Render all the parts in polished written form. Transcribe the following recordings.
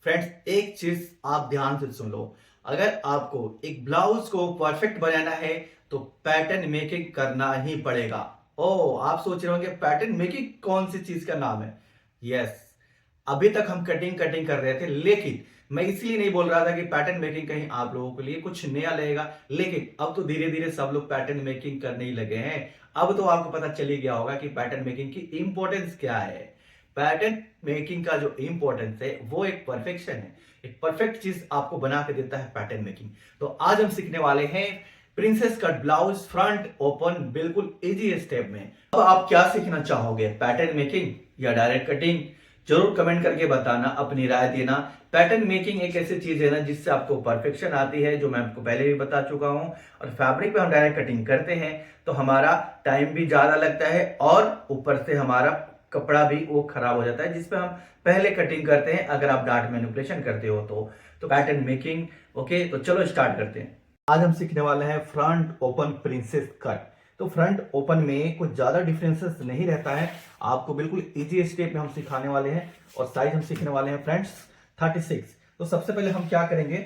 Friends, एक चीज आप ध्यान से सुन लो। अगर आपको एक ब्लाउज को परफेक्ट बनाना है तो पैटर्न मेकिंग करना ही पड़ेगा। ओ, आप सोच रहे होंगे पैटर्न मेकिंग कौन सी चीज का नाम है? यस, अभी तक हम कटिंग कटिंग कर रहे थे, लेकिन मैं इसलिए नहीं बोल रहा था कि पैटर्न मेकिंग कहीं आप लोगों के लिए कुछ नया लगेगा। लेकिन अब तो धीरे धीरे सब लोग पैटर्न मेकिंग करने ही लगे हैं। अब तो आपको पता चल ही गया होगा कि पैटर्न मेकिंग की इंपॉर्टेंस क्या है। पैटर्न मेकिंग का जो इंपॉर्टेंस है वो एक परफेक्शन है। एक परफेक्ट चीज आपको बना के देता है पैटर्न मेकिंग। तो आज हम सीखने वाले हैं princess cut blouse front open, बिल्कुल इजी स्टेप में। अब आप क्या सीखना चाहोगे, पैटर्न मेकिंग या डायरेक्ट कटिंग? जरूर कमेंट करके बताना, अपनी राय देना। पैटर्न मेकिंग एक ऐसी चीज है ना जिससे आपको परफेक्शन आती है, जो मैं आपको पहले भी बता चुका हूं। और फैब्रिक पे हम डायरेक्ट कटिंग करते हैं तो हमारा टाइम भी ज्यादा लगता है और ऊपर से हमारा कपड़ा भी वो खराब हो जाता है जिसपे हम पहले कटिंग करते हैं, अगर आप डार्ट मैनिपुलेशन करते हो तो पैटर्न मेकिंग। ओके, तो चलो स्टार्ट करते हैं। आज हम सीखने वाले हैं फ्रंट ओपन प्रिंसेस कट। तो फ्रंट ओपन में कुछ ज्यादा डिफरेंसेस नहीं रहता है, आपको बिल्कुल इजी स्टेप में हम सिखाने वाले हैं। और साइज हम सीखने वाले हैं फ्रेंड्स 36। तो सबसे पहले हम क्या करेंगे,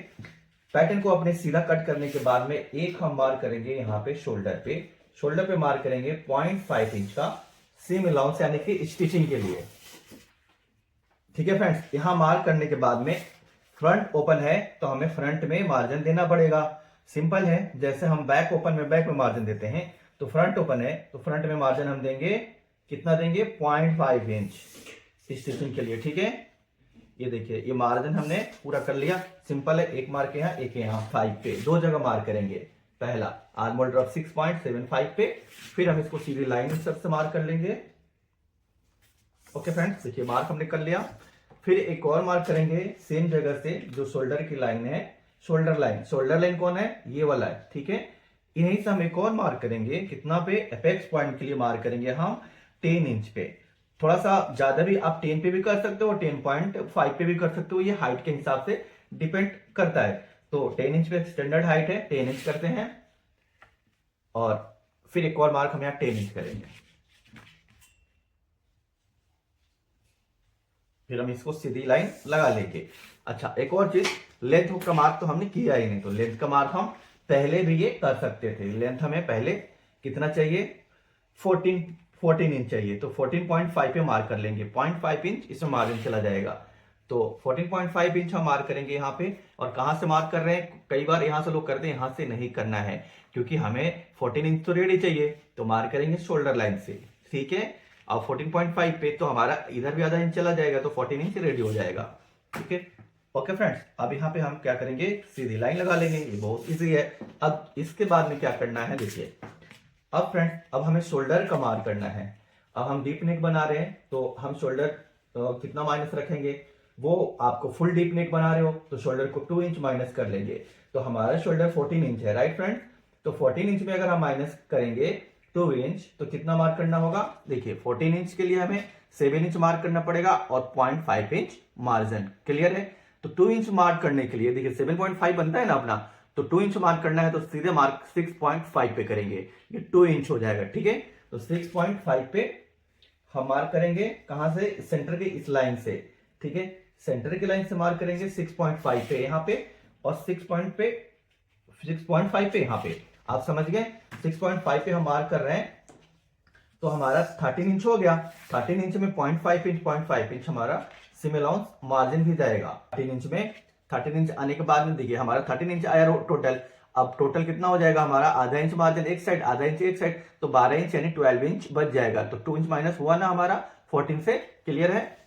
पैटर्न को अपने सीधा कट करने के बाद में एक हम मार्क करेंगे यहाँ पे शोल्डर पे मार्क करेंगे 0.5 इंच का सीम अलाउंस, यानी कि स्टिचिंग के लिए। ठीक है फ्रेंड्स, यहां मार्क करने के बाद में फ्रंट ओपन है तो हमें फ्रंट में मार्जिन देना पड़ेगा। सिंपल है, जैसे हम बैक ओपन में बैक में मार्जिन देते हैं, तो फ्रंट ओपन है तो फ्रंट में मार्जिन हम देंगे, कितना देंगे, 0.5 इंच स्टिचिंग के लिए। ठीक है, ये देखिए ये मार्जिन हमने पूरा कर लिया। सिंपल है, एक मार्क यहाँ एक यहाँ 5 पे, दो जगह मार्क करेंगे। पहला आर्मोल ड्रॉप 6.75 पे, फिर हम इसको सीधी लाइन से मार्क कर लेंगे। ओके फ्रेंड्स, देखिए मार्क हमने कर लिया। फिर एक और मार्क करेंगे सेम जगह से, जो शोल्डर की लाइन है, शोल्डर लाइन कौन है, ये वाला है। ठीक है, यहीं से हम एक और मार्क करेंगे, कितना पे, एपेक्स पॉइंट के लिए मार्क करेंगे हम 10 इंच पे। थोड़ा सा ज्यादा भी आप 10 पे भी कर सकते हो, 10.5 पे भी कर सकते हो, ये हाइट के हिसाब से डिपेंड करता है। तो 10 इंच पे स्टैंडर्ड हाइट है, 10 इंच करते हैं। और फिर एक और मार्क हम यहाँ 10 इंच करेंगे। फिर हम इसको सीधी लाइन लगा लेंगे। अच्छा, एक और चीज, लेंथ का मार्क तो हमने किया ही नहीं, तो लेंथ का मार्क हम पहले भी ये कर सकते थे। लेंथ हमें पहले कितना चाहिए, 14 इंच चाहिए, तो 14.5 पे मार्क कर लेंगे। 0.5 इंच इसमें मार्जिन चला जाएगा, तो 14.5 इंच हम मार्क करेंगे यहाँ पे। और कहां से मार्क कर रहे हैं, कई बार यहां से लोग करते हैं, यहां से नहीं करना है, क्योंकि हमें 14 इंच तो रेडी चाहिए, तो मार्क करेंगे शोल्डर लाइन से। ठीक है, अब 14.5 पे तो हमारा इधर भी आधा इंच चला जाएगा, तो 14 इंच रेडी हो जाएगा। ठीक है, ओके फ्रेंड्स, अब यहाँ पे हम क्या करेंगे, सीधी लाइन लगा लेंगे, ये बहुत इजी है। अब इसके बाद में क्या करना है, देखिए अब फ्रेंड्स, अब हमें शोल्डर का मार्क करना है। अब हम डीप नेक बना रहे हैं तो हम शोल्डर कितना माइनस रखेंगे, वो आपको फुल डीप नेक बना रहे हो तो शोल्डर को 2 इंच माइनस कर लेंगे। तो हमारा शोल्डर 14 इंच है, राइट फ्रेंड्स। तो 14 इंच में अगर हम माइनस करेंगे 2 इंच, तो कितना मार्क करना होगा, देखिए 14 इंच के लिए हमें 7 इंच मार्क करना पड़ेगा और 0.5 इंच मार्जिन। क्लियर है, तो 2 इंच मार्क करने के लिए, देखिए 7.5 बनता है ना अपना, तो 2 इंच मार्क करना है तो सीधे मार्क 6.5 पे करेंगे, ये 2 इंच हो जाएगा। ठीक है, तो 6.5 पे हम मार्क करेंगे, कहां से, सेंटर के इस लाइन से। ठीक है, सेंटर की लाइन से मार्क करेंगे 6.5 पे यहाँ पे, और 6.5 पे यहाँ पे, आप समझ गए। 6.5 पे हम मार्क कर रहे हैं तो हमारा 13 इंच हो गया। 13 इंच में 0.5 इंच हमारा सीम अलाउंस मार्जिन भी जाएगा। 13 इंच में 13 इंच आने के बाद में देखिए हमारा 13 इंच आया टोटल। अब टोटल कितना हो जाएगा हमारा, आधा इंच मार्जिन एक साइड, आधा इंच एक साइड, तो 12 इंच यानी 12 इंच बच जाएगा। तो 2 इंच माइनस हुआ ना हमारा 14 से। क्लियर है,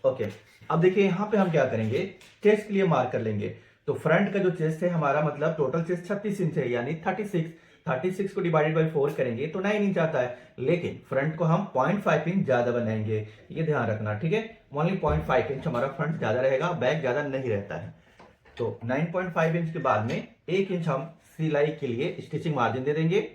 ओके। अब देखिए यहाँ पे हम क्या करेंगे, चेस्ट के लिए मार्क कर लेंगे। तो फ्रंट का जो चेस्ट है हमारा, मतलब टोटल चेस्ट 36 इंच है, यानी 36। 36 को डिवाइडेड बाई 4 करेंगे तो 9 इंच आता है, लेकिन फ्रंट को हम 0.5 इंच ज्यादा बनाएंगे, ये ध्यान रखना, ठीक है। ओनली 0.5 इंच हमारा फ्रंट ज्यादा रहेगा, बैक ज्यादा नहीं रहता है। तो 9.5 इंच के बाद में 1 इंच हम सिलाई के लिए स्टिचिंग मार्जिन दे देंगे,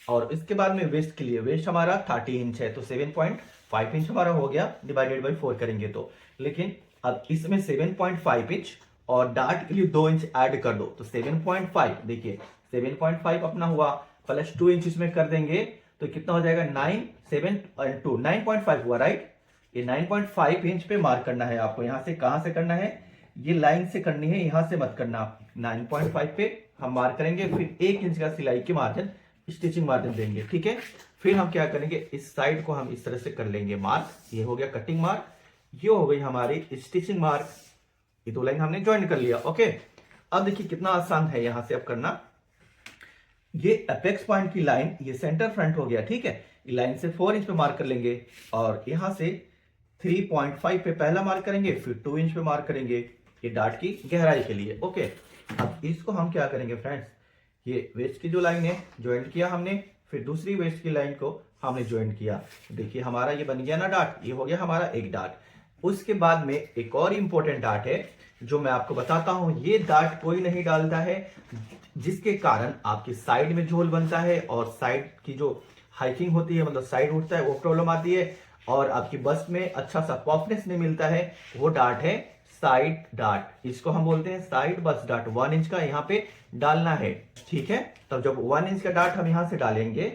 और इसके बाद में वेस्ट के लिए, वेस्ट हमारा 30 इंच है तो 7.5 इंच हमारा हो गया, डिवाइडेड बाई 4 करेंगे तो। लेकिन अब इसमें 7.5 इंच और डार्ट के लिए 2 इंच ऐड कर दो, तो 7.5, देखिए 7.5 अपना हुआ, प्लस 2 इंच इसमें कर देंगे तो कितना हो जाएगा, 9, 7 और 2, 9.5 हुआ, राइट। ये 9.5 इंच पे मार्क करना है आपको। यहां से कहां से करना है, ये लाइन से करनी है, यहां से मत करना। 9.5 पे हम मार्क करेंगे, फिर 1 इंच का सिलाई की मार्जिन, स्टिचिंग मार्जिन देंगे, ठीक है। फिर हम क्या करेंगे, इस साइड को हम इस तरह से कर लेंगे मार्क, ये हो गया कटिंग मार्क, ये हो गई हमारी स्टिचिंग मार्क, ये 2 लाइन हमने ज्वाइन कर लिया, ओके। अब देखिए कितना आसान है यहां से अब करना। ये अपेक्स पॉइंट की लाइन, ये सेंटर फ्रंट हो गया, ठीक है। ये लाइन से 4 इंच पे मार्क कर लेंगे, और यहां से 3.5 पे पहला मार्क करेंगे, फिर 2 इंच पे मार्क करेंगे, ये डार्ट की गहराई के लिए, ओके। अब इसको हम क्या करेंगे फ्रेंड्स, ये वेस्ट की जो लाइन है ज्वाइंट किया हमने, फिर दूसरी वेस्ट की लाइन को हमने ज्वाइंट किया, देखिए हमारा ये बन गया ना डार्ट, ये हो गया हमारा एक डार्ट। उसके बाद में एक और इंपॉर्टेंट डार्ट है जो मैं आपको बताता हूं, ये डार्ट कोई नहीं डालता है, जिसके कारण आपकी साइड में झोल बनता है और साइड की जो हाइकिंग होती है, मतलब साइड उठता है, वो प्रॉब्लम आती है, और आपकी बस्ट में अच्छा सा पॉफनेस नहीं मिलता है, वो डार्ट है साइड डार्ट। इसको हम बोलते हैं साइड बस्ट डार्ट। 1 इंच का यहाँ पे डालना है, ठीक है। तब जब 1 इंच का डार्ट हम यहां से डालेंगे,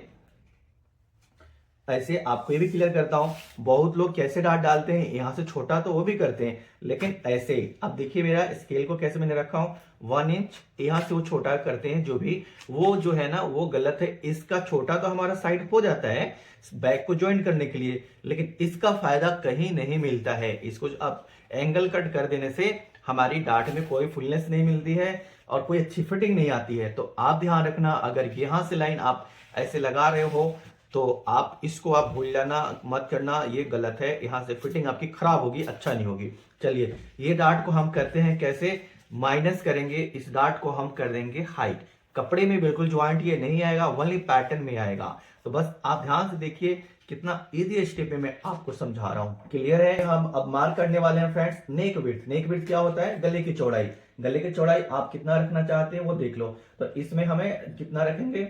ऐसे आपको ये भी क्लियर करता हूं, बहुत लोग कैसे डार्ट डालते हैं, यहां से छोटा तो वो भी करते हैं, लेकिन ऐसे, अब देखिए मेरा स्केल को कैसे मैंने रखा हूं, 1 इंच यहां से वो छोटा करते हैं, जो भी वो जो है ना वो गलत है। इसका छोटा तो हमारा साइड हो जाता है बैक को ज्वाइन करने के लिए, लेकिन इसका फायदा कहीं नहीं मिलता है। इसको अब एंगल कट कर देने से हमारी डार्ट में कोई फुलनेस नहीं मिलती है और कोई अच्छी फिटिंग नहीं आती है। तो आप ध्यान रखना, अगर यहां से लाइन आप ऐसे लगा रहे हो तो आप इसको आप भूल जाना, मत करना, ये गलत है, यहां से फिटिंग आपकी खराब होगी, अच्छा नहीं होगी। चलिए ये डार्ट को हम करते हैं कैसे, माइनस करेंगे, इस डार्ट को हम कर देंगे हाइट। कपड़े में बिल्कुल ज्वाइंट ये नहीं आएगा, ओनली पैटर्न में आएगा। तो बस आप ध्यान से देखिए, कितना इजी स्टेप में मैं आपको समझा रहा हूं, क्लियर है। हम अब मार्क करने वाले हैं फ्रेंड्स नेक विड्थ। नेक विड्थ क्या होता है, गले की चौड़ाई। गले की चौड़ाई आप कितना रखना चाहते हैं वो देख लो। तो इसमें हमें कितना रखेंगे,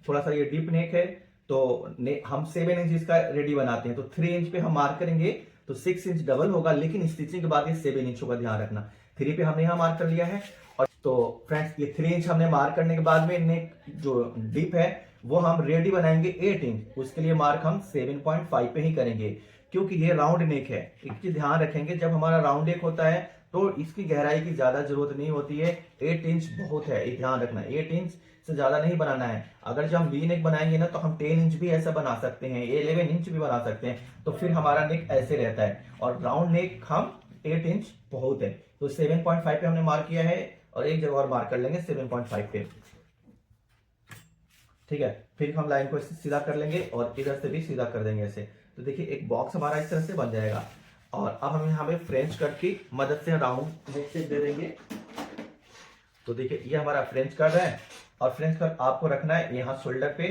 थोड़ा सा ये डीप नेक है तो हम 7 इंच इसका रेडी बनाते हैं, तो 3 इंच पे हम मार्क करेंगे तो 6 इंच डबल होगा, लेकिन स्टिचिंग के बाद ये 7 इंच होगा, ध्यान रखना। 3 पे हमने यहाँ मार्क कर लिया है, और तो फ्रेंड्स ये 3 इंच हमने मार्क करने के बाद में नेक जो डीप है वो हम रेडी बनाएंगे 8 इंच। उसके लिए मार्क हम 7.5 पे ही करेंगे, क्योंकि ये राउंड नेक है। एक चीज ध्यान रखेंगे, जब हमारा राउंड नेक होता है तो इसकी गहराई की ज्यादा जरूरत नहीं होती है, 8 इंच बहुत है, ये ध्यान रखना। 8 इंच से ज्यादा नहीं बनाना है। अगर जब हम वी नेक बनाएंगे ना तो हम 10 इंच भी ऐसा बना सकते हैं, 11 इंच भी बना सकते हैं, तो फिर हमारा नेक ऐसे रहता है। और राउंड नेक हम 8 इंच बहुत है, तो 7.5 पे हमने मार्क किया है, और एक जगह और मार्क कर लेंगे 7.5 पे, ठीक है। फिर हम लाइन को सीधा कर लेंगे और इधर से भी सीधा कर देंगे ऐसे। तो देखिए एक बॉक्स हमारा इस तरह से बन जाएगा। और अब हम हमें फ्रेंच कट की मदद से राउंड नेक शेप दे देंगे। तो देखिए ये हमारा फ्रेंच कट है, और फ्रेंच कट आपको रखना है यहाँ शोल्डर पे,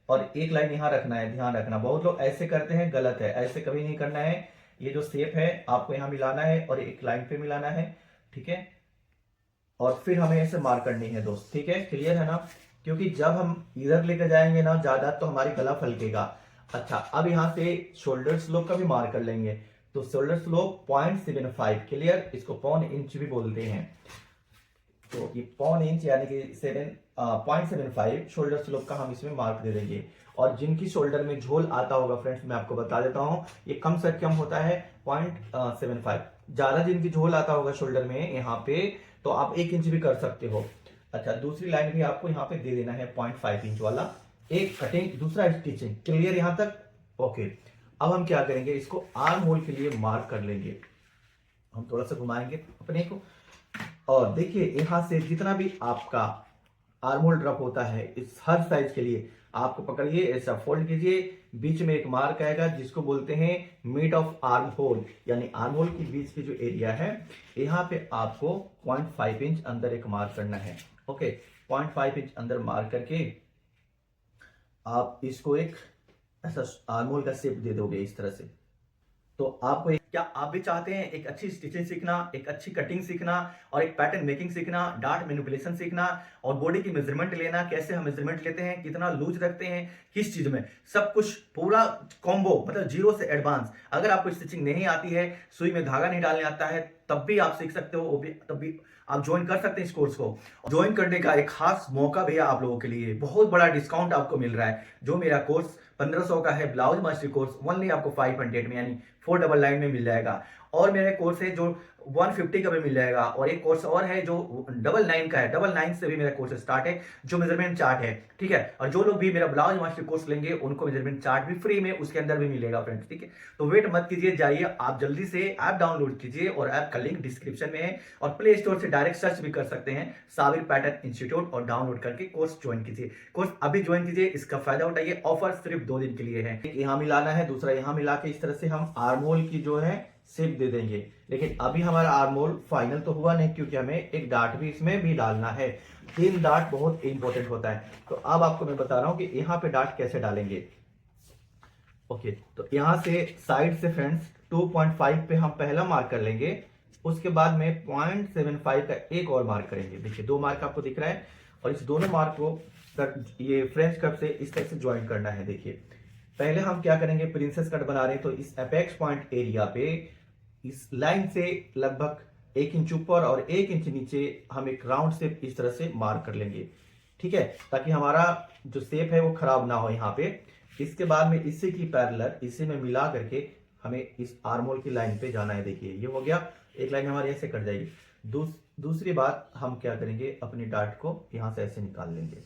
और एक लाइन यहाँ रखना है, ध्यान रखना। बहुत लोग ऐसे करते हैं, गलत है, ऐसे कभी नहीं करना है। ये जो शेप है आपको यहाँ मिलाना है और एक लाइन पे मिलाना है, ठीक है। और फिर हमें ऐसे मार्क करनी है दोस्त, ठीक है, क्लियर है ना। क्योंकि जब हम इधर लेकर जाएंगे ना ज्यादा तो हमारी गला फलकेगा। अच्छा, अब यहाँ से शोल्डर स्लोप का भी मार्क कर लेंगे। तो शोल्डर स्लोप 0.75, क्लियर, इसको 1.25 इंच भी बोलते हैं। तो ये 0.25 इंच यानी कि 0.75 शोल्डर स्लोप का हम इसमें मार्क दे देंगे। और जिनकी शोल्डर में झोल आता होगा फ्रेंड्स, मैं आपको बता देता हूं, ये कम से कम होता है 0.75। ज्यादा जिनकी झोल आता होगा शोल्डर में यहाँ पे, तो आप 1 इंच भी कर सकते हो। अच्छा, दूसरी लाइन भी आपको यहाँ पे दे देना है 0.5 इंच वाला। एक कटिंग, दूसरा स्टिचिंग, क्लियर यहाँ तक, ओके। अब हम क्या करेंगे, इसको आर्म होल के लिए मार्क कर लेंगे। हम थोड़ा सा घुमाएंगे अपने को, और देखिए यहां से जितना भी आपका आर्म होल ड्रॉप होता है, इस हर साइज के लिए आपको पकड़िए, ऐसा फोल्ड कीजिए, बीच में एक मार्क आएगा जिसको बोलते हैं मिड ऑफ आर्म होल, यानी आर्म होल के बीच की जो एरिया है, यहाँ पे आपको 0.5 इंच अंदर एक मार्क करना है, ओके। 0.5 इंच अंदर मार्क करके आप इसको एक ऐसा आर्मोल का शेप दे दोगे इस तरह से। तो आपको क्या आप भी चाहते हैं एक अच्छी स्टिचिंग सीखना, एक अच्छी कटिंग सीखना और एक पैटर्न मेकिंग सीखना, डार्ट मैनिपुलेशन सीखना और बॉडी की मेजरमेंट लेना, कैसे हम मेजरमेंट लेते हैं, कितना लूज रखते हैं, किस चीज में, सब कुछ पूरा कॉम्बो, मतलब जीरो से एडवांस। अगर आपको स्टिचिंग नहीं आती है, सुई में धागा नहीं डालने आता है, तब भी आप सीख सकते हो, वो भी तब भी आप ज्वाइन कर सकते हैं इस कोर्स को। ज्वाइन करने का एक खास मौका भैया आप लोगों के लिए, बहुत बड़ा डिस्काउंट आपको मिल रहा है। जो मेरा कोर्स 1500 का है ब्लाउज मास्टरी कोर्स, ओनली आपको 500 में यानी 499 में मिल जाएगा। और मेरे कोर्स है जो 150 का भी मिल जाएगा, और एक कोर्स और है जो 99 का है। 99 से भी मेरा कोर्स स्टार्ट है, जो मेजरमेंट चार्ट है, ठीक है। और जो लोग भी मेरा ब्लाउज मास्टरी कोर्स लेंगे उनको मेजरमेंट चार्ट भी फ्री में उसके अंदर भी मिलेगा फ्रेंड्स, ठीक है। तो वेट मत कीजिए, जाइए आप जल्दी से ऐप डाउनलोड कीजिए, और ऐप का लिंक डिस्क्रिप्शन में है, और प्ले स्टोर से डायरेक्ट सर्च भी कर सकते हैं साबिर पैटर्न इंस्टीट्यूट, और डाउनलोड करके कोर्स ज्वाइन कीजिए। कोर्स अभी ज्वाइन कीजिए, इसका फायदा उठाइए। ऑफर सिर्फ 2 दिन के लिए है। एक यहाँ मिलाना है, दूसरा यहाँ मिला के इस तरह से हम आर्मोल की जो है शेप दे देंगे। लेकिन अभी हमारा आर्मोल फाइनल तो हुआ नहीं, क्योंकि हमें एक डार्ट भी इसमें भी डालना है। 3 डार्ट बहुत इंपॉर्टेंट होता है। तो अब आपको मैं बता रहा हूं कि यहाँ पे डार्ट कैसे डालेंगे। ओके, तो यहाँ से साइड से फ्रेंड्स 2.5 पे हम पहला मार्क कर लेंगे, उसके बाद में 0.75 का एक और मार्क करेंगे। देखिए 2 मार्क आपको दिख रहा है, और इस दोनों मार्क को ये फ्रेंच कर्व से इस तरह से ज्वाइन करना है। देखिए पहले हम क्या करेंगे, प्रिंसेस कट बना रहे हैं, तो इस अपेक्स पॉइंट एरिया पे इस लाइन से लगभग 1 इंच ऊपर और 1 इंच नीचे हम एक राउंड शेप इस तरह से मार्क कर लेंगे, ठीक है, ताकि हमारा जो शेप है वो खराब ना हो यहाँ पे। इसके बाद में इसी की पैरेलल इसी में मिला करके हमें इस आर्मोल की लाइन पे जाना है। देखिए ये हो गया, एक लाइन हमारी ऐसे कट जाएगी। दूसरी बात हम क्या करेंगे, अपनी डार्ट को यहाँ से ऐसे निकाल लेंगे।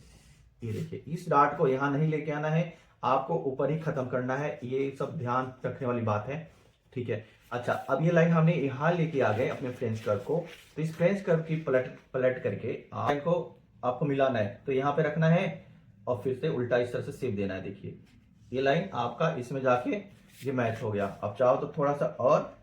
ये देखिए इस डार्ट को यहाँ नहीं लेके आना है, आपको ऊपर ही खत्म करना है। ये सब ध्यान रखने वाली बात है, ठीक है। अच्छा, अब ये लाइन हमने यहाँ लेके आ गए अपने फ्रेंच कर्व को, तो इस फ्रेंच कर्व की पलट करके लाइन को आपको मिलाना है, तो यहाँ पे रखना है और फिर से उल्टा इस तरह से शेप देना है। देखिए ये लाइन आपका इसमें जाके ये मैच हो गया। अब चाहो तो थोड़ा सा और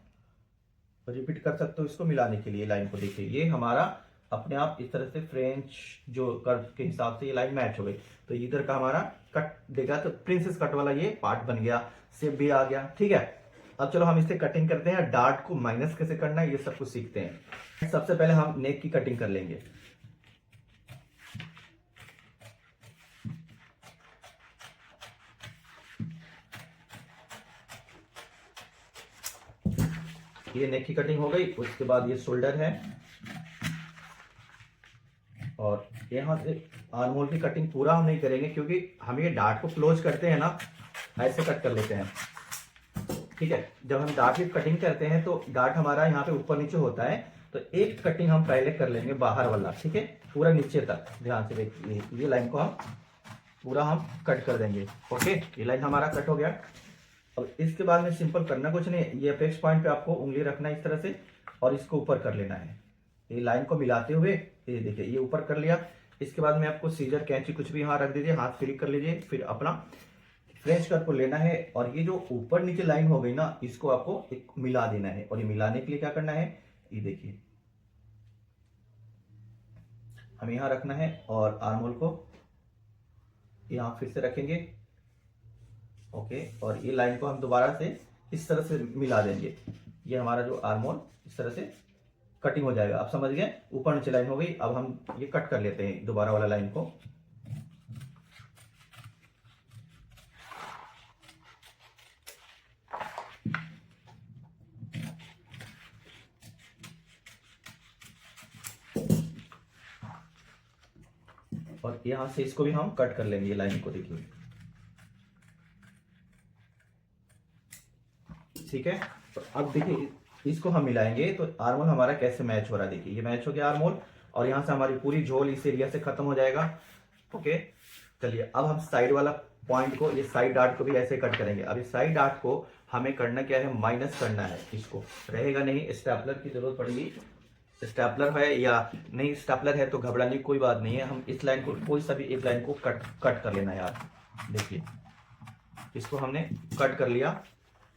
रिपीट कर सकते हो इसको मिलाने के लिए लाइन को। देखिए ये हमारा अपने आप इस तरह से फ्रेंच जो कर्व के हिसाब से ये लाइन मैच हो गई, तो इधर का हमारा कट देगा, तो प्रिंसेस कट वाला ये पार्ट बन गया, शेप भी आ गया, ठीक है। अब चलो हम इससे कटिंग करते हैं, डार्ट को माइनस कैसे करना है ये सब कुछ सीखते हैं। सबसे पहले हम नेक की कटिंग कर लेंगे। ये नेक की कटिंग हो गई, उसके बाद ये शोल्डर है, और यहाँ से आर्मोल की कटिंग पूरा हम नहीं करेंगे, क्योंकि हम ये डार्ट को क्लोज करते हैं ना, ऐसे कट कर लेते हैं, ठीक है। जब हम डार्ट की कटिंग करते हैं तो डार्ट हमारा यहाँ पे ऊपर नीचे होता है, तो एक कटिंग हम पहले कर लेंगे बाहर वाला, ठीक है, पूरा नीचे तक। ध्यान से देखिए ये लाइन को हम पूरा हम कट कर देंगे। ओके, ये लाइन हमारा कट हो गया। अब इसके बाद में सिंपल करना कुछ नहीं, ये अपेक्स पॉइंट पे आपको उंगली रखना है इस तरह से, और इसको ऊपर कर लेना है। ये लाइन को मिलाते हुए ये देखिए ये ऊपर कर लिया। इसके बाद में आपको सीजर कैंची कुछ भी यहाँ रख दीजिए, हाथ फ्री कर लीजिए, फिर अपना फ्रेंच कट को लेना है, और ये जो ऊपर नीचे लाइन हो गई ना, इसको आपको एक मिला देना है। और ये मिलाने के लिए क्या करना है, ये देखिए हमें यहाँ रखना है, और आर्मोल को यहाँ फिर से रखेंगे। ओके, और ये लाइन को हम दोबारा से इस तरह से मिला देंगे। ये हमारा जो आर्मोल इस तरह से कटिंग हो जाएगा। आप समझ गए, ऊपर नीचे लाइन हो गई। अब हम ये कट कर लेते हैं दोबारा वाला लाइन को। और यहां से इसको भी हम कट कर लेंगे, ये लाइन को देखिए, ठीक है। तो अब देखिए इसको हम मिलाएंगे तो आर्मोल हमारा कैसे मैच हो रहा है। देखिए ये मैच हो गया आर्मोल, और यहां से हमारी पूरी झोल इस एरिया से खत्म हो जाएगा। ओके, चलिए अब हम साइड वाला पॉइंट को, ये साइड डार्ट को भी ऐसे कट करेंगे। अब इस साइड डार्ट को हमें करना क्या है, माइनस करना है। इसको रहेगा नहीं, स्टेपलर की जरूरत पड़ेगी। स्टेपलर है या नहीं स्टेपलर है तो घबराने की कोई बात नहीं है। हम इस लाइन को, कोई सा भी एक लाइन को कट कर लेना है यार। देखिए इसको हमने कट कर लिया,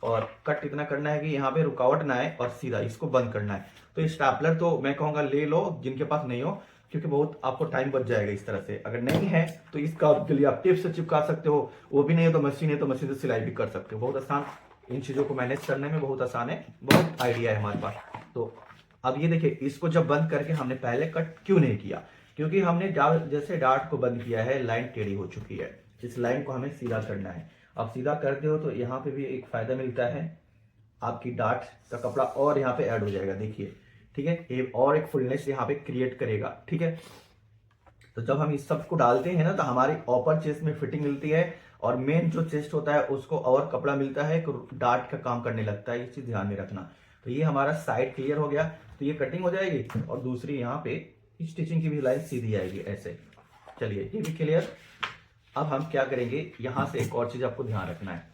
और कट कितना करना है कि यहाँ पे रुकावट ना आए, और सीधा इसको बंद करना है। तो तो स्टेपलर तो मैं कहूँगा ले लो जिनके पास नहीं हो, क्योंकि बहुत आपको टाइम बच जाएगा इस तरह से। अगर नहीं है तो इसका के लिए आप टिप से चिपका सकते हो, वो भी नहीं है तो मशीन है तो मशीन से सिलाई भी कर सकते हो। बहुत आसान, इन चीज़ों को मैनेज करने में बहुत आसान है, बहुत आइडिया है हमारे पास। तो अब ये देखिए, इसको जब बंद करके हमने पहले कट क्यों नहीं किया, क्योंकि हमने जैसे डार्ट को बंद किया है लाइन टेढ़ी हो चुकी है, इस लाइन को हमें सीधा करना है। अब सीधा करते हो तो यहाँ पे भी एक फायदा मिलता है, आपकी डार्ट का कपड़ा और यहाँ पे ऐड हो जाएगा, देखिए ठीक है, ये और एक फुलनेस यहाँ पे क्रिएट करेगा। ठीक है, तो जब हम इस सब को डालते हैं ना तो हमारी अपर चेस्ट में फिटिंग मिलती है, और मेन जो चेस्ट होता है उसको और कपड़ा मिलता है, डार्ट का काम करने लगता है, ये चीज ध्यान में रखना। तो ये हमारा साइड क्लियर हो गया, तो ये कटिंग हो जाएगी, और दूसरी यहाँ पे स्टिचिंग की भी लाइन सीधी आएगी ऐसे। चलिए ये भी क्लियर। अब हम क्या करेंगे, यहाँ से एक और चीज आपको ध्यान रखना है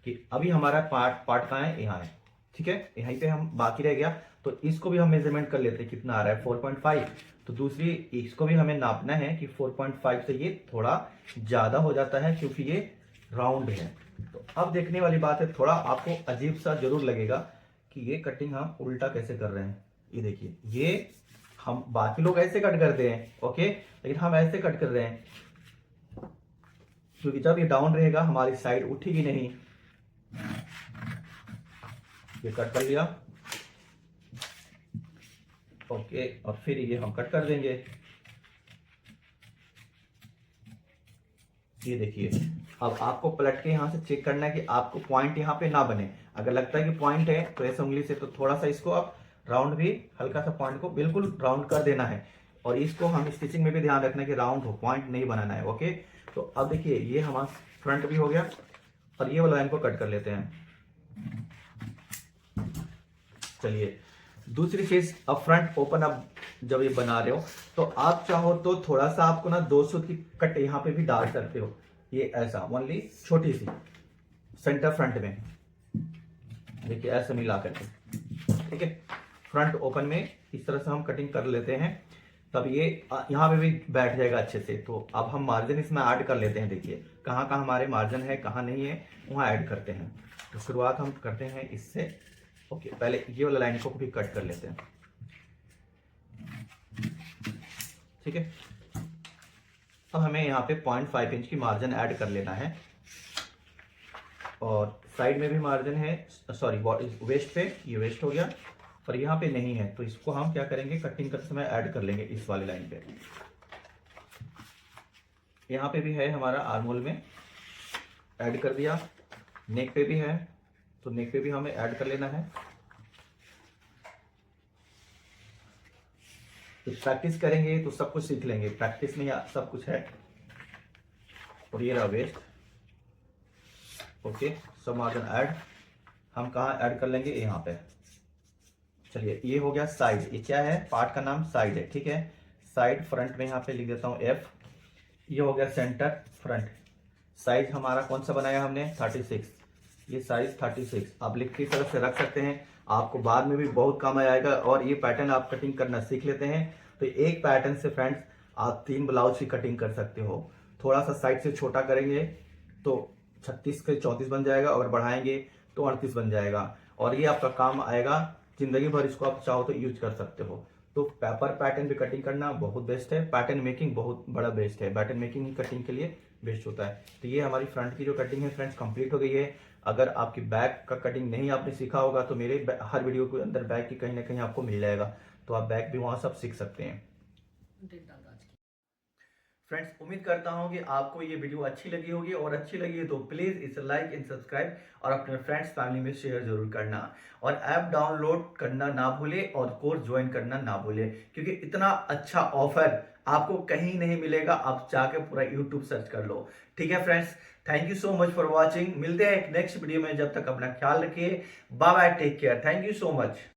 कि अभी हमारा पार्ट कहाँ है, यहाँ है, ठीक है, यहीं पे हम बाकी रह गया, तो इसको भी हम मेजरमेंट कर लेते हैं कितना आ रहा है 4.5। तो दूसरी इसको भी हमें नापना है कि 4.5 से ये थोड़ा ज्यादा हो जाता है क्योंकि ये राउंड है। तो अब देखने वाली बात है, थोड़ा आपको अजीब सा जरूर लगेगा कि ये कटिंग हम उल्टा कैसे कर रहे हैं। ये देखिए, ये हम बाकी लोग ऐसे कट करते हैं ओके, लेकिन हम ऐसे कट कर रहे हैं क्योंकि जब ये डाउन रहेगा हमारी साइड उठेगी नहीं। ये कट कर लिया ओके, और फिर ये हम कट कर देंगे। ये देखिए, अब आपको पलट के यहां से चेक करना है कि आपको पॉइंट यहाँ पे ना बने। अगर लगता है कि पॉइंट है तो ऐसे उंगली से तो थोड़ा सा इसको आप राउंड भी, हल्का सा पॉइंट को बिल्कुल राउंड कर देना है, और इसको हम स्टिचिंग में भी ध्यान रखना है कि राउंड हो, पॉइंट नहीं बनाना है ओके। तो अब देखिए, ये हमारा फ्रंट भी हो गया, और ये वाला लाइन को कट कर लेते हैं। चलिए दूसरी चीज, अब फ्रंट ओपन अप जब ये बना रहे हो तो आप चाहो तो थोड़ा सा आपको ना 200 की कट यहाँ पे भी डाल सकते हो, ये ऐसा ओनली छोटी सी सेंटर फ्रंट में, देखिए ऐसे मिला करके, ठीक है। फ्रंट ओपन में इस तरह से हम कटिंग कर लेते हैं, तब ये यहाँ पे भी बैठ जाएगा अच्छे से। तो अब हम मार्जिन इसमें ऐड कर लेते हैं, देखिए कहाँ कहाँ हमारे मार्जिन है कहाँ नहीं है, वहाँ ऐड करते हैं। तो शुरुआत हम करते हैं इससे ओके, पहले ये वाला लाइन को भी कट कर लेते हैं, ठीक है। अब हमें यहाँ पे 0.5 इंच की मार्जिन ऐड कर लेना है, और साइड में भी मार्जिन है, सॉरी वेस्ट पे, ये वेस्ट हो गया, और यहाँ पे नहीं है, तो इसको हम क्या करेंगे, कटिंग करते समय ऐड कर लेंगे इस वाली लाइन पे। यहाँ पे भी है हमारा आर्मोल में, ऐड कर दिया, नेक पे भी है तो नेक पे भी हमें ऐड कर लेना है। तो प्रैक्टिस करेंगे तो सब कुछ सीख लेंगे, प्रैक्टिस में सब कुछ है। और ये रहा वेस्ट ओके, सब मार्जिन ऐड, हम कहाँ ऐड कर लेंगे, यहाँ पे। चलिए ये हो गया साइड, ये क्या है, पार्ट का नाम साइड है, ठीक है। साइड फ्रंट में यहाँ पे लिख देता हूँ F। ये हो गया सेंटर फ्रंट। साइज हमारा कौन सा बनाया हमने, 36, ये साइज 36 आप लिख के इस तरह से रख सकते हैं, आपको बाद में भी बहुत काम आएगा। और ये पैटर्न आप कटिंग करना सीख लेते हैं तो एक पैटर्न से फ्रेंड्स आप 3 ब्लाउज की कटिंग कर सकते हो। थोड़ा सा साइड से छोटा करेंगे तो 36 के 34 बन जाएगा, और बढ़ाएंगे तो 38 बन जाएगा, और ये आपका काम आएगा जिंदगी भर, इसको आप चाहो तो यूज कर सकते हो। तो पेपर पैटर्न पे कटिंग करना बहुत बेस्ट है, पैटर्न मेकिंग बहुत बड़ा बेस्ट है, पैटर्न मेकिंग ही कटिंग के लिए बेस्ट होता है। तो ये हमारी फ्रंट की जो कटिंग है फ्रेंड्स कंप्लीट हो गई है। अगर आपकी बैक का कटिंग नहीं आपने सीखा होगा तो मेरे हर वीडियो के अंदर बैक की कहीं ना कहीं आपको मिल जाएगा, तो आप बैक भी वहां सब सीख सकते हैं। फ्रेंड्स उम्मीद करता हूं कि आपको ये वीडियो अच्छी लगी होगी, और अच्छी लगी है तो प्लीज इसे लाइक एंड सब्सक्राइब और अपने फ्रेंड्स फैमिली में शेयर जरूर करना, और ऐप डाउनलोड करना ना भूले और कोर्स ज्वाइन करना ना भूले, क्योंकि इतना अच्छा ऑफर आपको कहीं नहीं मिलेगा, आप जाके पूरा यूट्यूब सर्च कर लो। ठीक है friends, thank you so much for watching, मिलते हैं एक नेक्स्ट वीडियो में, जब तक अपना ख्याल रखिए, bye bye, take care, thank you so much.